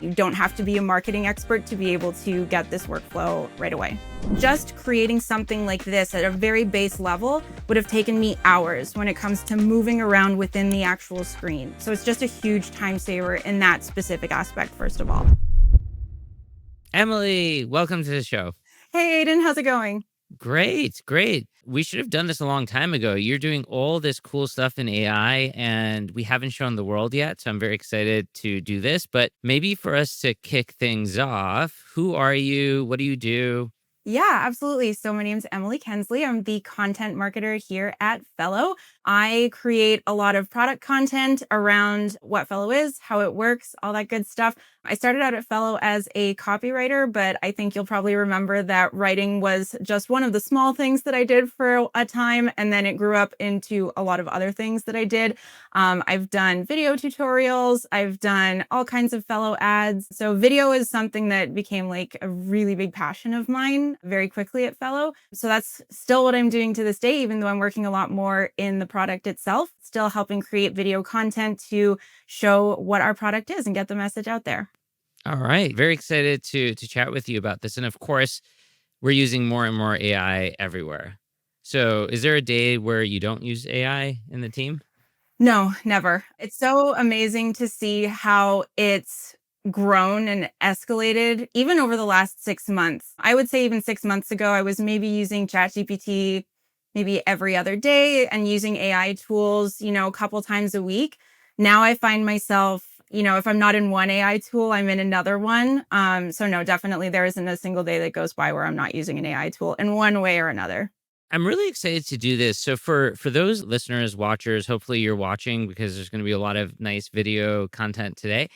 You don't have to be a marketing expert to be able to get this workflow right away. Just creating something like this at a very base level would have taken me hours when it comes to moving around within the actual screen. So it's just a huge time saver in that specific aspect, first of all. Emily, welcome to the show. Hey, Aiden, how's it going? Great, great. We should have done this a long time ago. You're doing all this cool stuff in AI, and we haven't shown the world yet. So I'm very excited to do this. But maybe for us to kick things off, who are you? What do you do? Yeah, absolutely. So my name's Emily Kensley. I'm the content marketer here at Fellow. I create a lot of product content around what Fellow is, how it works, all that good stuff. I started out at Fellow as a copywriter, but I think you'll probably remember that writing was just one of the small things that I did for a time, and then it grew up into a lot of other things that I did. I've done video tutorials. I've done all kinds of Fellow ads. So video is something that became like a really big passion of mine very quickly at Fellow. So that's still what I'm doing to this day, even though I'm working a lot more in the product itself, still helping create video content to show what our product is and get the message out there. All right. Very excited to chat with you about this. And of course, we're using more and more AI everywhere. So is there a day where you don't use AI in the team? No, never. It's so amazing to see how it's grown and escalated even over the last 6 months. I would say even 6 months ago, I was maybe using ChatGPT maybe every other day and using AI tools, a couple times a week. Now I find myself, if I'm not in one AI tool, I'm in another one. So no, definitely there isn't a single day that goes by where I'm not using an AI tool in one way or another. I'm really excited to do this. So for those listeners, watchers, hopefully you're watching because there's going to be a lot of nice video content today.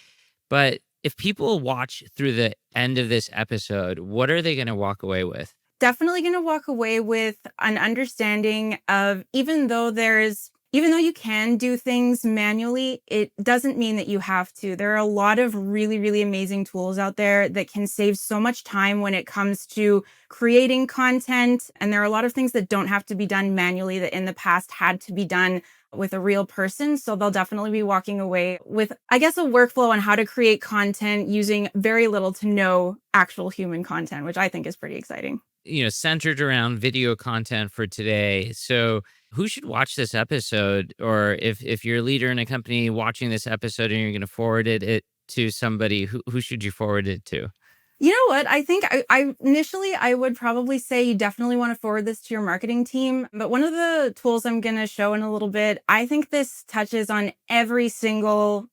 But if people watch through the end of this episode, what are they going to walk away with? Definitely going to walk away with an understanding of even though you can do things manually, it doesn't mean that you have to. There are a lot of really, really amazing tools out there that can save so much time when it comes to creating content. And there are a lot of things that don't have to be done manually that in the past had to be done with a real person. So they'll definitely be walking away with, I guess, a workflow on how to create content using very little to no actual human content, which I think is pretty exciting. Centered around video content for today. So who should watch this episode? Or if you're a leader in a company watching this episode and you're going to forward it to somebody, who should you forward it to? You know what? I think I initially I would probably say you definitely want to forward this to your marketing team. But one of the tools I'm going to show in a little bit, I think this touches on every single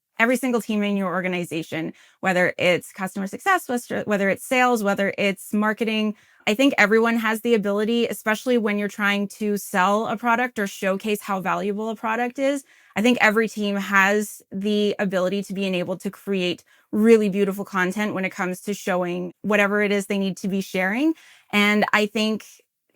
team in your organization, whether it's customer success, whether it's sales, whether it's marketing. I think everyone has the ability, especially when you're trying to sell a product or showcase how valuable a product is. I think every team has the ability to be able to create really beautiful content when it comes to showing whatever it is they need to be sharing. And I think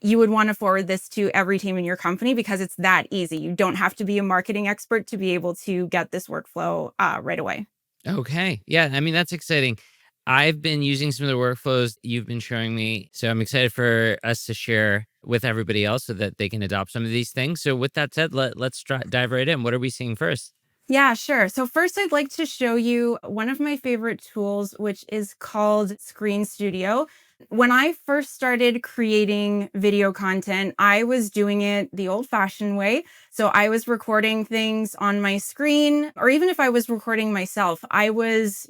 you would want to forward this to every team in your company because it's that easy. You don't have to be a marketing expert to be able to get this workflow right away. Okay. Yeah. I mean, that's exciting. I've been using some of the workflows you've been showing me. So I'm excited for us to share with everybody else so that they can adopt some of these things. So with that said, let's dive right in. What are we seeing first? Yeah, sure. So first, I'd like to show you one of my favorite tools, which is called Screen Studio. When I first started creating video content, I was doing it the old-fashioned way. So I was recording things on my screen, or even if I was recording myself, I was,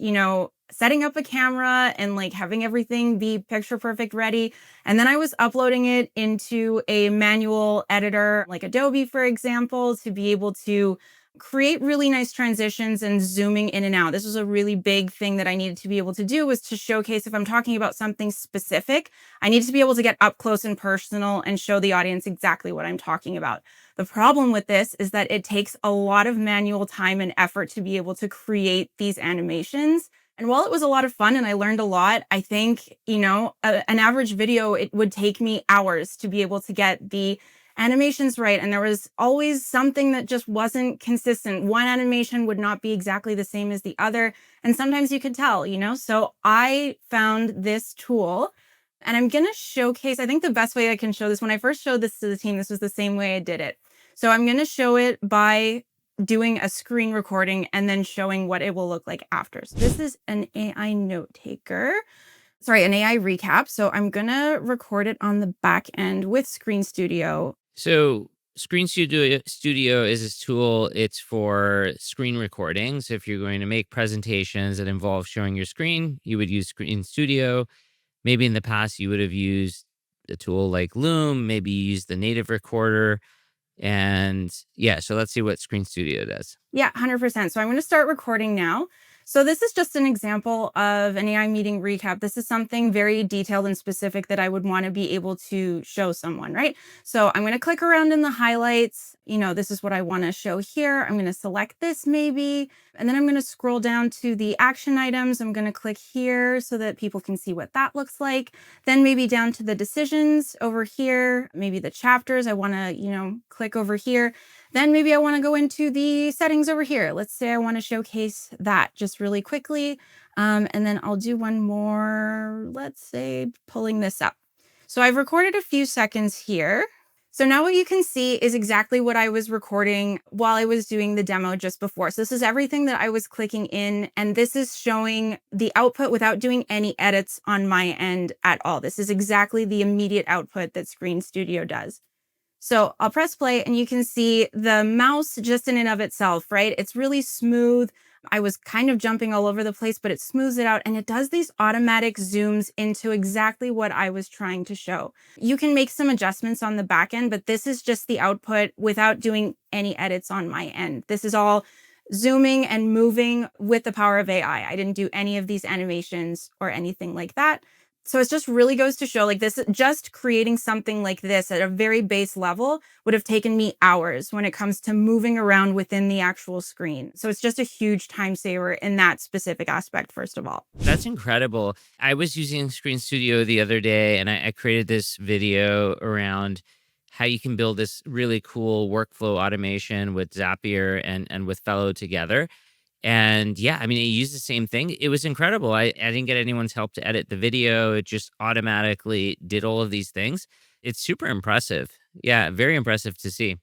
setting up a camera and like having everything be picture perfect ready. And then I was uploading it into a manual editor, like Adobe, for example, to be able to create really nice transitions and zooming in and out. This was a really big thing that I needed to be able to do, was to showcase if I'm talking about something specific, I need to be able to get up close and personal and show the audience exactly what I'm talking about. The problem with this is that it takes a lot of manual time and effort to be able to create these animations. And while it was a lot of fun and I learned a lot, I think, an average video, it would take me hours to be able to get the animations right. And there was always something that just wasn't consistent. One animation would not be exactly the same as the other. And sometimes you could tell, So I found this tool and I'm going to showcase, I think the best way I can show this, when I first showed this to the team, this was the same way I did it. So I'm going to show it by doing a screen recording and then showing what it will look like after. So this is an AI note taker. Sorry, an AI recap. So I'm going to record it on the back end with Screen Studio. So Screen Studio is this tool. It's for screen recordings. If you're going to make presentations that involve showing your screen, you would use Screen Studio. Maybe in the past you would have used a tool like Loom. Maybe you used the native recorder. And yeah, so let's see what Screen Studio does. Yeah, 100%. So I'm going to start recording now. So this is just an example of an AI meeting recap. This is something very detailed and specific that I would want to be able to show someone, right? So I'm going to click around in the highlights. This is what I want to show here. I'm going to select this maybe, and then I'm going to scroll down to the action items. I'm going to click here so that people can see what that looks like. Then maybe down to the decisions over here, maybe the chapters. I want to, click over here. Then maybe I want to go into the settings over here. Let's say I want to showcase that just really quickly. And then I'll do one more, let's say pulling this up. So I've recorded a few seconds here. So now what you can see is exactly what I was recording while I was doing the demo just before. So this is everything that I was clicking in, and this is showing the output without doing any edits on my end at all. This is exactly the immediate output that Screen Studio does. So I'll press play and you can see the mouse just in and of itself, right? It's really smooth. I was kind of jumping all over the place, but it smooths it out and it does these automatic zooms into exactly what I was trying to show. You can make some adjustments on the back end, but this is just the output without doing any edits on my end. This is all zooming and moving with the power of AI. I didn't do any of these animations or anything like that. So it just really goes to show, like, this, just creating something like this at a very base level would have taken me hours when it comes to moving around within the actual screen. So it's just a huge time saver in that specific aspect, first of all. That's incredible. I was using Screen Studio the other day and I created this video around how you can build this really cool workflow automation with Zapier and with Fellow together. And yeah, I mean, it used the same thing. It was incredible. I didn't get anyone's help to edit the video. It just automatically did all of these things. It's super impressive. Yeah, very impressive to see.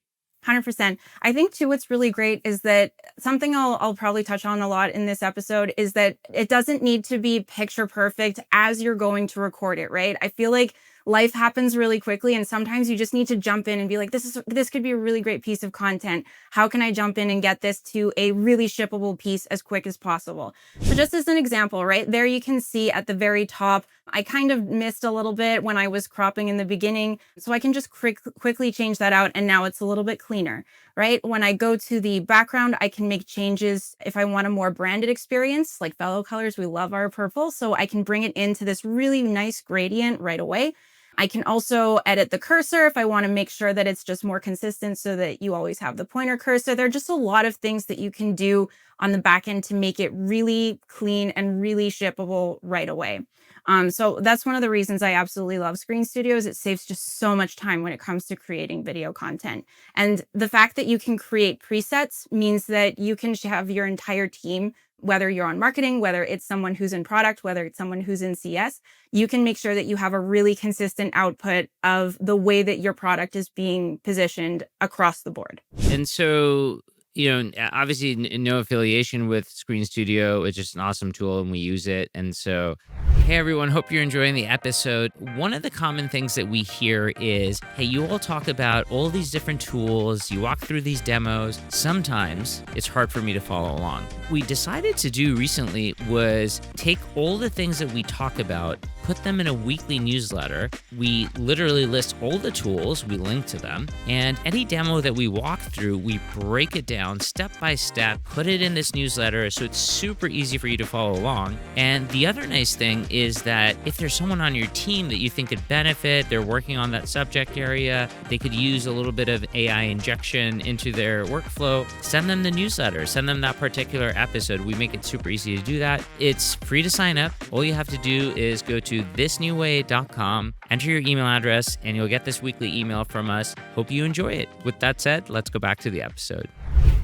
100%. I think too, what's really great is that something I'll probably touch on a lot in this episode is that it doesn't need to be picture perfect as you're going to record it, right? I feel like life happens really quickly and sometimes you just need to jump in and be like, this could be a really great piece of content. How can I jump in and get this to a really shippable piece as quick as possible? So just as an example, right there, you can see at the very top, I kind of missed a little bit when I was cropping in the beginning. So I can just quickly change that out and now it's a little bit cleaner, right? When I go to the background, I can make changes if I want a more branded experience, like Fellow colors. We love our purple. So I can bring it into this really nice gradient right away. I can also edit the cursor if I want to make sure that it's just more consistent so that you always have the pointer cursor. There are just a lot of things that you can do on the back end to make it really clean and really shippable right away. So that's one of the reasons I absolutely love Screen Studio is it saves just so much time when it comes to creating video content. And the fact that you can create presets means that you can have your entire team, whether you're on marketing, whether it's someone who's in product, whether it's someone who's in CS, you can make sure that you have a really consistent output of the way that your product is being positioned across the board. And so, obviously no affiliation with Screen Studio. It's just an awesome tool and we use it. And so, hey everyone, hope you're enjoying the episode. One of the common things that we hear is, hey, you all talk about all these different tools, you walk through these demos. Sometimes it's hard for me to follow along. We decided to do recently was take all the things that we talk about, put them in a weekly newsletter. We literally list all the tools, we link to them, and any demo that we walk through, we break it down step by step, put it in this newsletter so it's super easy for you to follow along. And the other nice thing is that if there's someone on your team that you think could benefit, they're working on that subject area, they could use a little bit of AI injection into their workflow, send them the newsletter, send them that particular episode. We make it super easy to do that. It's free to sign up. All you have to do is go to thisnewway.com, enter your email address, and you'll get this weekly email from us. Hope you enjoy it. With that said, let's go back to the episode.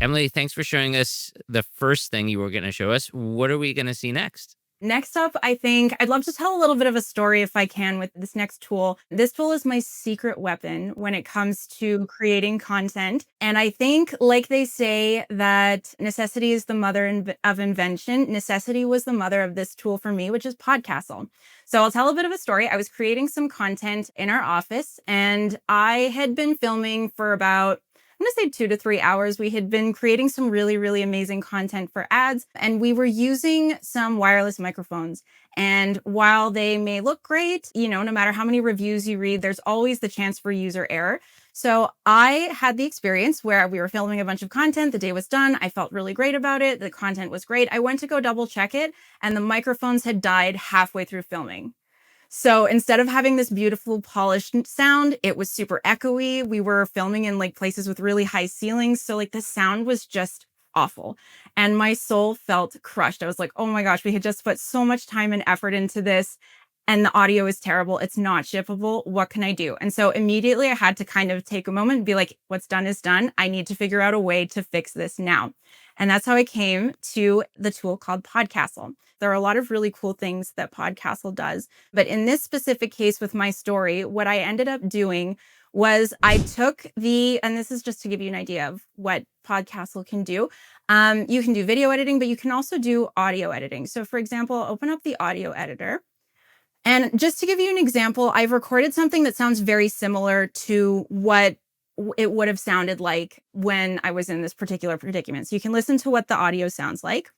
Emily, thanks for showing us the first thing you were going to show us. What are we going to see next? Next up, I think I'd love to tell a little bit of a story if I can with this next tool. This tool is my secret weapon when it comes to creating content. And I think, like they say, that necessity is the mother of invention. Necessity was the mother of this tool for me, which is Podcastle. So I'll tell a bit of a story. I was creating some content in our office, and I had been filming for about, I'm going to say 2 to 3 hours. We had been creating some really, really amazing content for ads, and we were using some wireless microphones. And while they may look great, no matter how many reviews you read, there's always the chance for user error. So I had the experience where we were filming a bunch of content. The day was done. I felt really great about it. The content was great. I went to go double check it, and the microphones had died halfway through filming. So instead of having this beautiful polished sound, it was super echoey. We were filming in like places with really high ceilings. So like the sound was just awful. And my soul felt crushed. I was like, oh my gosh, we had just put so much time and effort into this, and the audio is terrible. It's not shippable. What can I do? And so immediately I had to kind of take a moment and be like, what's done is done. I need to figure out a way to fix this now. And that's how I came to the tool called Podcastle. There are a lot of really cool things that Podcastle does. But in this specific case with my story, what I ended up doing was I took and this is just to give you an idea of what Podcastle can do. You can do video editing, but you can also do audio editing. So for example, open up the audio editor. And just to give you an example, I've recorded something that sounds very similar to what it would have sounded like when I was in this particular predicament. So you can listen to what the audio sounds like.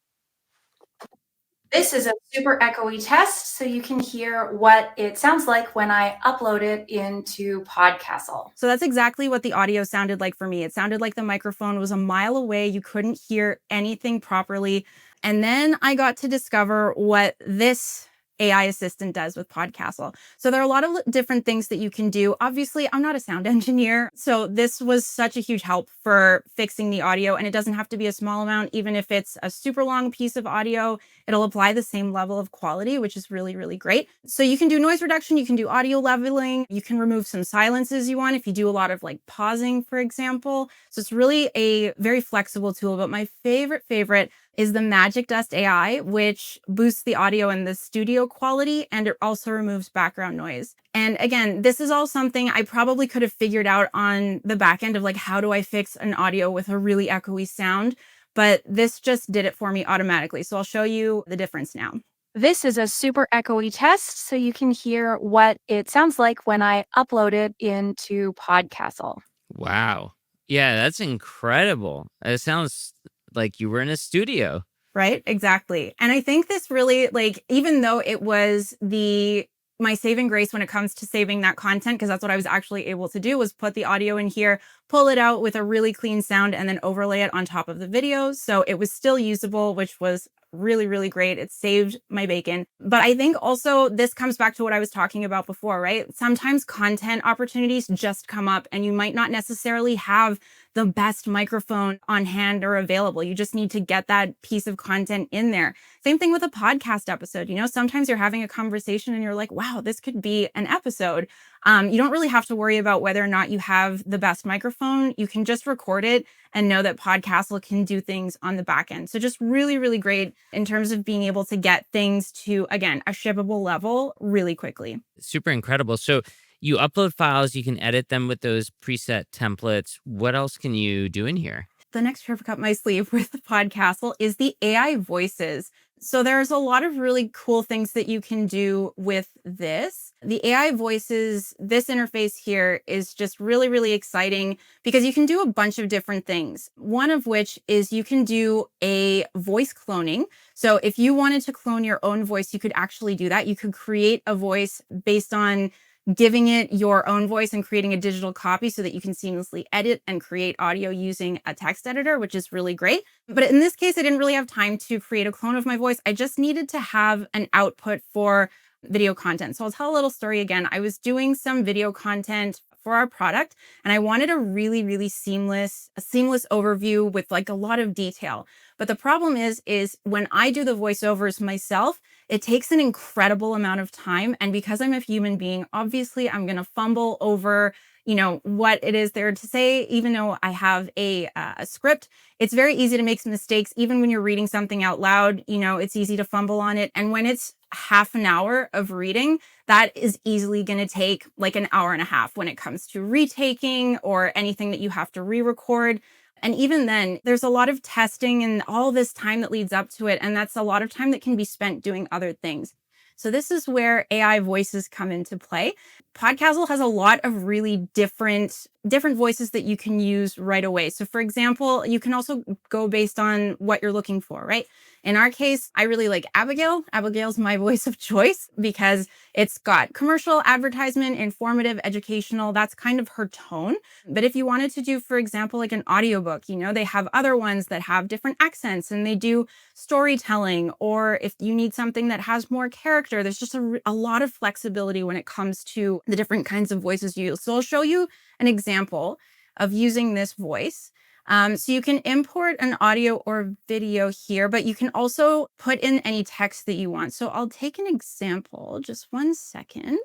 This is a super echoey test, so you can hear what it sounds like when I upload it into Podcastle. So that's exactly what the audio sounded like for me. It sounded like the microphone was a mile away. You couldn't hear anything properly. And then I got to discover what this AI assistant does with Podcastle. So there are a lot of different things that you can do. Obviously, I'm not a sound engineer, so this was such a huge help for fixing the audio, and it doesn't have to be a small amount. Even if it's a super long piece of audio, it'll apply the same level of quality, which is really, really great. So you can do noise reduction, you can do audio leveling, you can remove some silences you want if you do a lot of like pausing, for example. So it's really a very flexible tool, but my favorite is the Magic Dust AI, which boosts the audio and the studio quality, and it also removes background noise. And again, this is all something I probably could have figured out on the back end of like, how do I fix an audio with a really echoey sound? But this just did it for me automatically. So I'll show you the difference now. This is a super echoey test, so you can hear what it sounds like when I upload it into Podcastle. Wow. Yeah, that's incredible. It sounds like you were in a studio. Right? Exactly. And I think this really, like, even though it was my saving grace when it comes to saving that content, because that's what I was actually able to do, was put the audio in here, pull it out with a really clean sound, and then overlay it on top of the video. So it was still usable, which was really, really great. It saved my bacon. But I think also this comes back to what I was talking about before, right? Sometimes content opportunities just come up and you might not necessarily have the best microphone on hand or available. You just need to get that piece of content in there. Same thing with a podcast episode. Sometimes you're having a conversation and you're like, wow, this could be an episode. You don't really have to worry about whether or not you have the best microphone. You can just record it and know that Podcastle can do things on the back end. So just really, really great in terms of being able to get things to, again, a shippable level really quickly. Super incredible. So you upload files, you can edit them with those preset templates. What else can you do in here? The next trick up my sleeve with Podcastle is the AI voices. So there's a lot of really cool things that you can do with this. The AI voices, this interface here is just really, really exciting because you can do a bunch of different things. One of which is you can do a voice cloning. So if you wanted to clone your own voice, you could actually do that. You could create a voice based on giving it your own voice and creating a digital copy so that you can seamlessly edit and create audio using a text editor, which is really great. But in this case, I didn't really have time to create a clone of my voice. I just needed to have an output for video content. So I'll tell a little story again. I was doing some video content for our product, and I wanted a really, really seamless overview with like a lot of detail. But the problem is when I do the voiceovers myself, it takes an incredible amount of time. And because I'm a human being, obviously I'm going to fumble over, what it is they're to say. Even though I have a script, it's very easy to make some mistakes. Even when you're reading something out loud, it's easy to fumble on it. And when it's half an hour of reading, that is easily going to take like an hour and a half when it comes to retaking or anything that you have to re-record. And even then, there's a lot of testing and all this time that leads up to it. And that's a lot of time that can be spent doing other things. So this is where AI voices come into play. Podcastle has a lot of really different voices that you can use right away. So for example, you can also go based on what you're looking for, right? In our case, I really like Abigail. Abigail's my voice of choice because it's got commercial, advertisement, informative, educational. That's kind of her tone. But if you wanted to do, for example, like an audiobook, they have other ones that have different accents and they do storytelling. Or if you need something that has more character, there's just a lot of flexibility when it comes to the different kinds of voices you use. So I'll show you an example of using this voice. So you can import an audio or video here, but you can also put in any text that you want. So I'll take an example, just one second.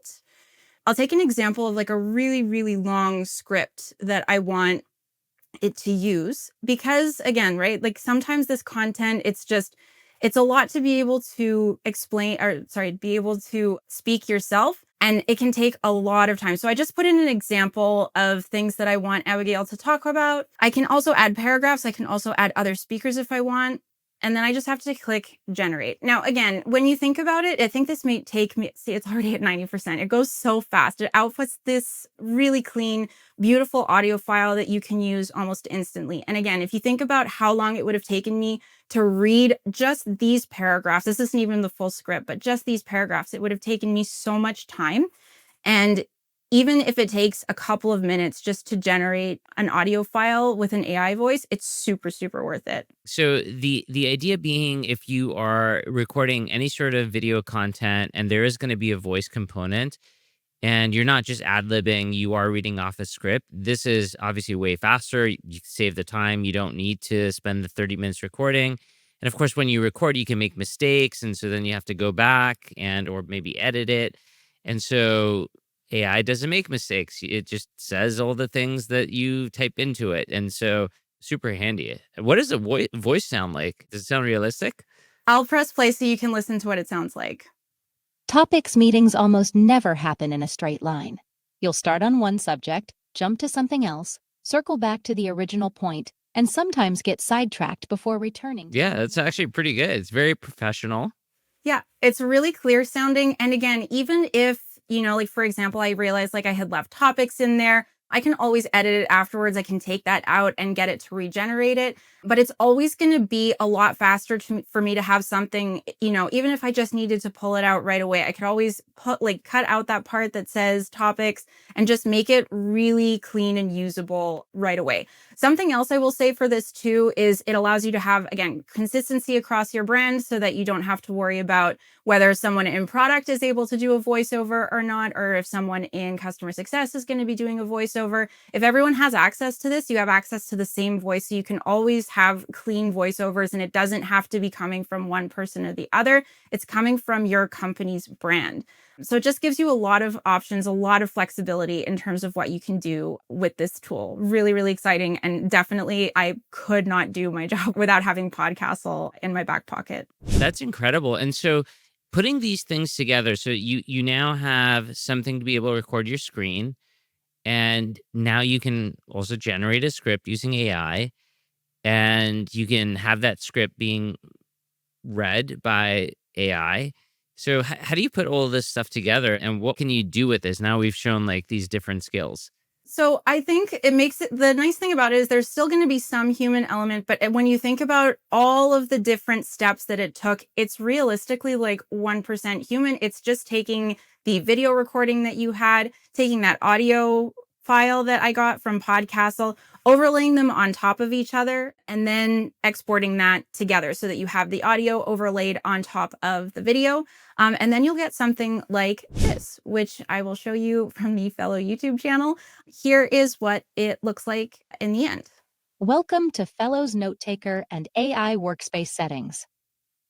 I'll take an example of like a really, really long script that I want it to use because again, right? Like sometimes this content, it's a lot to be able to be able to speak yourself. And it can take a lot of time. So I just put in an example of things that I want Abigail to talk about. I can also add paragraphs. I can also add other speakers if I want. And then I just have to click generate. Now, again, when you think about it, I think this may take me, see, it's already at 90%. It goes so fast. It outputs this really clean, beautiful audio file that you can use almost instantly. And again, if you think about how long it would have taken me to read just these paragraphs, this isn't even the full script, but just these paragraphs, it would have taken me so much time. And even if it takes a couple of minutes just to generate an audio file with an AI voice, it's super, super worth it. So the idea being, if you are recording any sort of video content and there is going to be a voice component, and you're not just ad-libbing, you are reading off a script. This is obviously way faster. You save the time. You don't need to spend the 30 minutes recording. And of course, when you record, you can make mistakes. And so then you have to go back or maybe edit it. And so AI doesn't make mistakes. It just says all the things that you type into it. And so super handy. What does a voice sound like? Does it sound realistic? I'll press play so you can listen to what it sounds like. Topics meetings almost never happen in a straight line. You'll start on one subject, jump to something else, circle back to the original point, and sometimes get sidetracked before returning. Yeah, that's actually pretty good. It's very professional. Yeah, it's really clear sounding. And again, even if, like for example, I realized like I had left topics in there, I can always edit it afterwards. I can take that out and get it to regenerate it. But it's always going to be a lot faster for me to have something, even if I just needed to pull it out right away, I could always cut out that part that says topics and just make it really clean and usable right away. Something else I will say for this too is it allows you to have, again, consistency across your brand so that you don't have to worry about whether someone in product is able to do a voiceover or not, or if someone in customer success is going to be doing a voiceover. If everyone has access to this, you have access to the same voice. So you can always have clean voiceovers and it doesn't have to be coming from one person or the other. It's coming from your company's brand. So it just gives you a lot of options, a lot of flexibility in terms of what you can do with this tool. Really, really exciting. And definitely I could not do my job without having Podcastle in my back pocket. That's incredible. And so putting these things together, so you now have something to be able to record your screen, and now you can also generate a script using AI, and you can have that script being read by AI. So how do you put all this stuff together, and what can you do with this? Now we've shown like these different skills. So I think it makes it, the nice thing about it is there's still going to be some human element, but when you think about all of the different steps that it took, it's realistically like 1% human. It's just taking the video recording that you had, taking that audio file that I got from Podcastle, overlaying them on top of each other, and then exporting that together so that you have the audio overlaid on top of the video. And then you'll get something like this, which I will show you from the Fellow YouTube channel. Here is what it looks like in the end. Welcome to Fellow's Note Taker and AI Workspace Settings.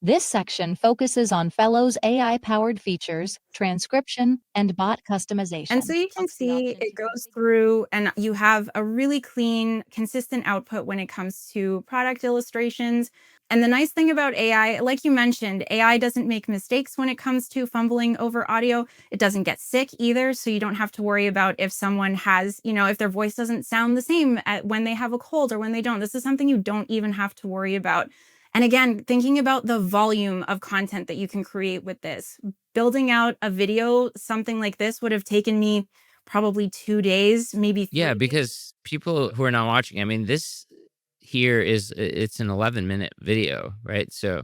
This section focuses on Fellow's AI-powered features, transcription, and bot customization. And so you can see it goes through and you have a really clean, consistent output when it comes to product illustrations. And the nice thing about AI, like you mentioned, AI doesn't make mistakes when it comes to fumbling over audio. It doesn't get sick either. So you don't have to worry about if someone has, if their voice doesn't sound the same when they have a cold or when they don't. This is something you don't even have to worry about. And again, thinking about the volume of content that you can create with this, building out a video, something like this would have taken me probably 2 days, maybe 3 Yeah, days. because people who are not watching, I mean, this here it's an 11-minute video, right? So,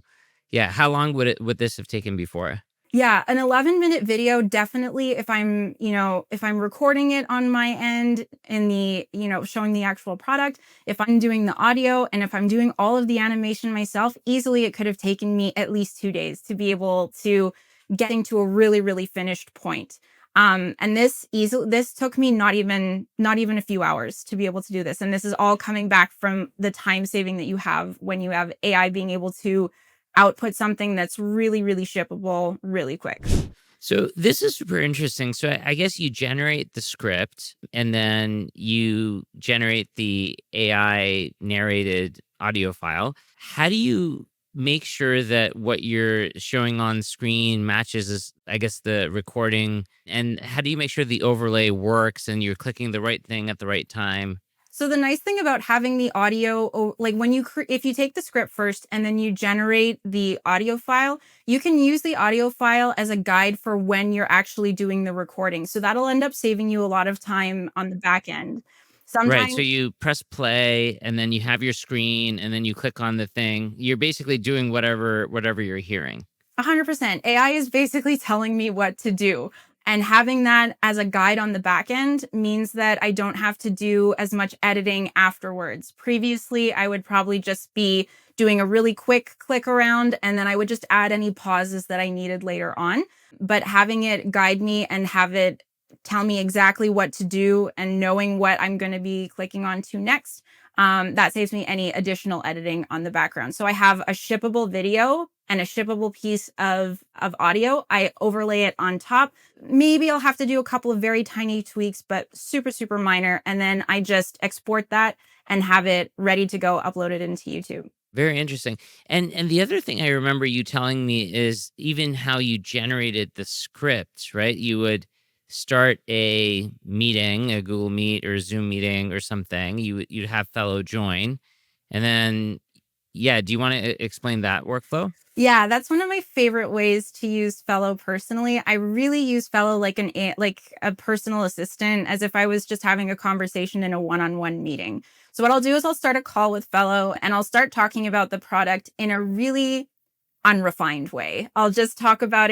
yeah, how long would this have taken before? Yeah, an 11-minute video, definitely if I'm recording it on my end in showing the actual product, if I'm doing the audio and if I'm doing all of the animation myself, easily it could have taken me at least 2 days to be able to getting to a really, really finished point. And this took me not even a few hours to be able to do this. And this is all coming back from the time saving that you have when you have AI being able to output something that's really, really shippable really quick. So this is super interesting. So I guess you generate the script and then you generate the AI narrated audio file. How do you make sure that what you're showing on screen matches I guess the recording, and how do you make sure the overlay works and you're clicking the right thing at the right time? So the nice thing about having the audio, like when if you take the script first and then you generate the audio file, you can use the audio file as a guide for when you're actually doing the recording. So that'll end up saving you a lot of time on the back end. Right. So Sometimes you press play and then you have your screen and then you click on the thing. You're basically doing whatever you're hearing. 100%. AI is basically telling me what to do. And having that as a guide on the back end means that I don't have to do as much editing afterwards. Previously, I would probably just be doing a really quick click around and then I would just add any pauses that I needed later on. But having it guide me and have it tell me exactly what to do and knowing what I'm going to be clicking on to next, that saves me any additional editing on the background. So I have a shippable video and a shippable piece of audio. I overlay it on top. Maybe I'll have to do a couple of very tiny tweaks, but super, super minor. And then I just export that and have it ready to go, upload it into YouTube. Very interesting. And the other thing I remember you telling me is even how you generated the script, right? You would start a meeting, a Google Meet or Zoom meeting or something. You'd have Fellow join. And then yeah, do you want to explain that workflow? Yeah, that's one of my favorite ways to use Fellow personally. I really use Fellow like like a personal assistant, as if I was just having a conversation in a one-on-one meeting. So what I'll do is I'll start a call with Fellow and I'll start talking about the product in a really unrefined way. I'll just talk about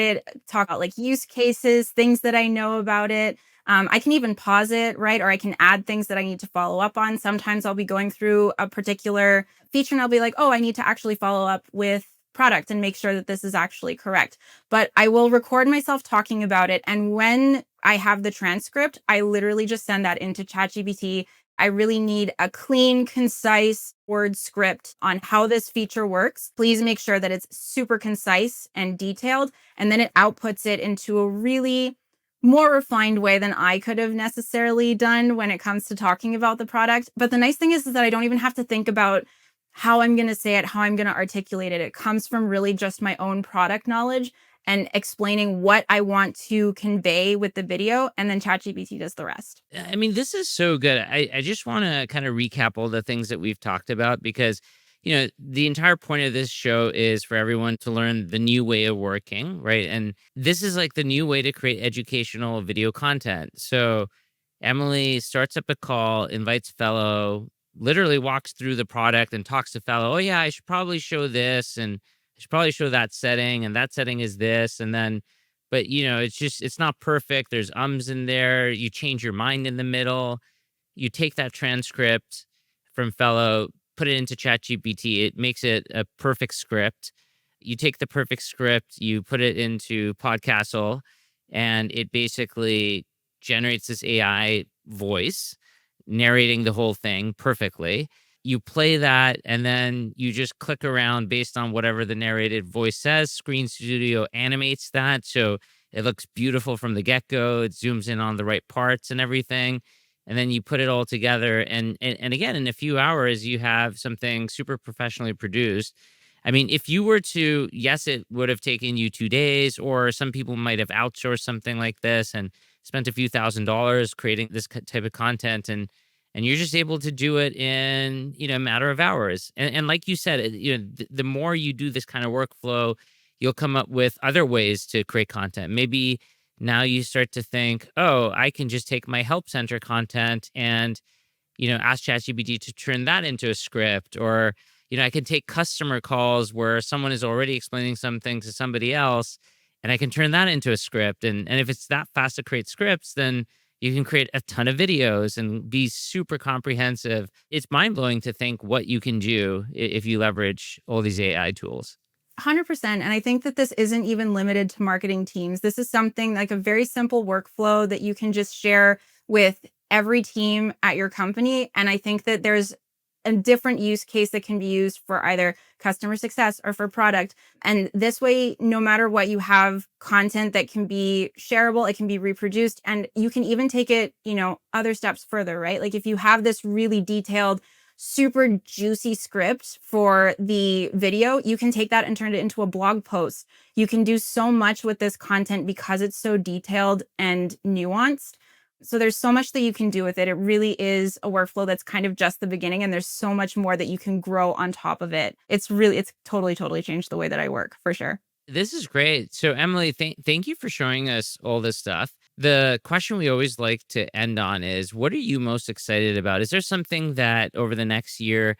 like use cases, things that I know about it. I can even pause it, right? Or I can add things that I need to follow up on. Sometimes I'll be going through a particular feature and I'll be like, oh, I need to actually follow up with product and make sure that this is actually correct. But I will record myself talking about it. And when I have the transcript, I literally just send that into ChatGPT. I really need a clean, concise word script on how this feature works. Please make sure that it's super concise and detailed. And then it outputs it into a really more refined way than I could have necessarily done when it comes to talking about the product. But the nice thing is that I don't even have to think about how I'm going to say it, how I'm going to articulate it. It comes from really just my own product knowledge and explaining what I want to convey with the video. And then ChatGPT does the rest. I mean, this is so good. I just want to kind of recap all the things that we've talked about because, the entire point of this show is for everyone to learn the new way of working, right? And this is like the new way to create educational video content. So Emily starts up a call, invites Fellow, literally walks through the product and talks to Fellow. Oh, yeah, I should probably show this and I should probably show that setting and that setting is this. And then, but it's not perfect. There's ums in there. You change your mind in the middle. You take that transcript from Fellow, put it into ChatGPT. It makes it a perfect script. You take the perfect script, you put it into Podcastle, and it basically generates this AI voice narrating the whole thing perfectly. You play that, and then you just click around based on whatever the narrated voice says. Screen Studio animates that, so it looks beautiful from the get-go. It zooms in on the right parts and everything, and then you put it all together, and again, in a few hours, you have something super professionally produced. I mean, if you were to, yes, it would have taken you 2 days, or some people might have outsourced something like this and spent a few $1,000s creating this type of content, and you're just able to do it in, a matter of hours. And like you said, the more you do this kind of workflow, you'll come up with other ways to create content. Maybe now you start to think, oh, I can just take my help center content and, ask ChatGPT to turn that into a script. Or, I can take customer calls where someone is already explaining something to somebody else, and I can turn that into a script. And if it's that fast to create scripts, then you can create a ton of videos and be super comprehensive. It's mind-blowing to think what you can do if you leverage all these AI tools. 100%. And I think that this isn't even limited to marketing teams. This is something like a very simple workflow that you can just share with every team at your company. And I think that there's a different use case that can be used for either customer success or for product. And this way, no matter what, you have content that can be shareable, it can be reproduced, and you can even take it, other steps further, right? Like if you have this really detailed, super juicy script for the video, you can take that and turn it into a blog post. You can do so much with this content because it's so detailed and nuanced. So there's so much that you can do with it. It really is a workflow that's kind of just the beginning, and there's so much more that you can grow on top of it. It's totally changed the way that I work, for sure. This is great. So, Emily, thank you for showing us all this stuff. The question we always like to end on is, what are you most excited about? Is there something that over the next year,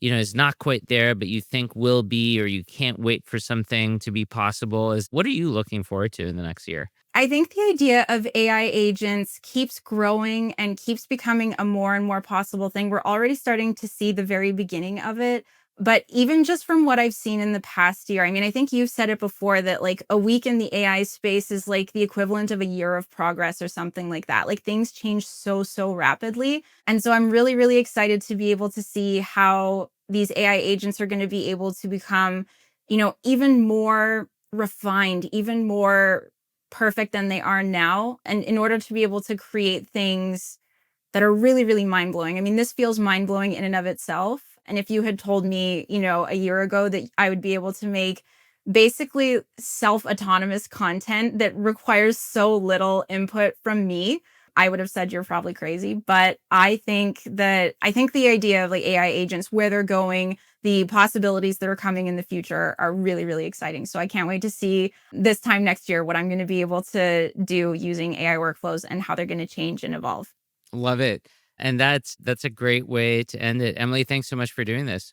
is not quite there, but you think will be, or you can't wait for something to be possible? What are you looking forward to in the next year? I think the idea of AI agents keeps growing and keeps becoming a more and more possible thing. We're already starting to see the very beginning of it. But even just from what I've seen in the past year, I mean, I think you've said it before that like a week in the AI space is like the equivalent of a year of progress or something like that. Like things change so rapidly. And so I'm really excited to be able to see how these AI agents are going to be able to become, even more refined, even more perfect than they are now. And in order to be able to create things that are really mind-blowing. I mean, this feels mind-blowing in and of itself. And if you had told me, a year ago that I would be able to make basically self-autonomous content that requires so little input from me, I would have said you're probably crazy. But I think the idea of like AI agents, where they're going, the possibilities that are coming in the future are really exciting. So I can't wait to see this time next year what I'm going to be able to do using AI workflows and how they're going to change and evolve. Love it. And that's a great way to end it. Emily, thanks so much for doing this.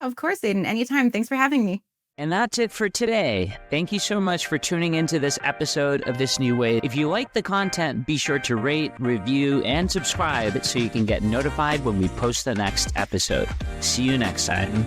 Of course, Aiden. Anytime. Thanks for having me. And that's it for today. Thank you so much for tuning into this episode of This New Way. If you like the content, be sure to rate, review, and subscribe so you can get notified when we post the next episode. See you next time.